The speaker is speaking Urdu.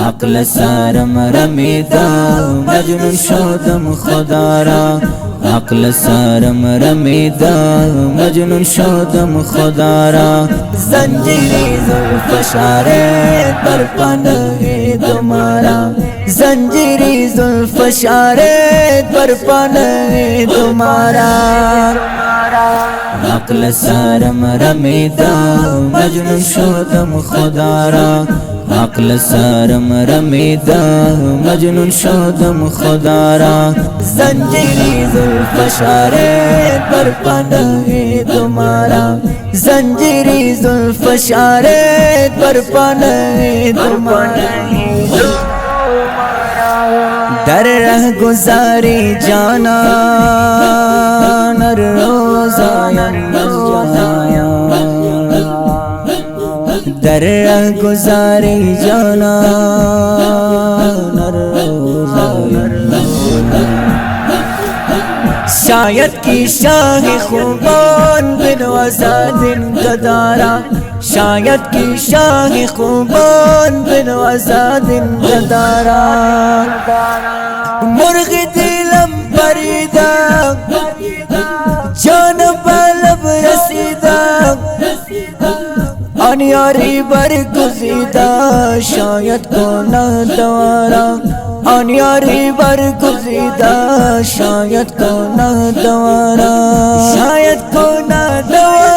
عقل سارم رمیدا مجنون شدم خدا را عقل سارم رمیدا مجنون شدم خدا را زنجیری زلف شارد بر پناه تمہارا زنجیری زلف شارد بر پناه تمہارا عقل سارم رمیدا مجنون شدم خدا را عقل سارم رمیدا مجنون شدم خدا را زنجیری زلف شارد بر پناه تمہارا زنجیری زلف شارد بر پناه تمہارا در رہ گزاری جانا نر روزایا در رہ گزاری جانا نر روزایا شاید کی شاہ خوبان بنوازا دن گدارا شاید کی شاہ خوبان بنوازا دن گدارا مرغ دلم پریدا جان بالب رسیدا آنیاری برگزیدا شاید کو نہ دوارا آنیاری برگزیدا شاید کو نہ دوارا شاید کو نہ دوارا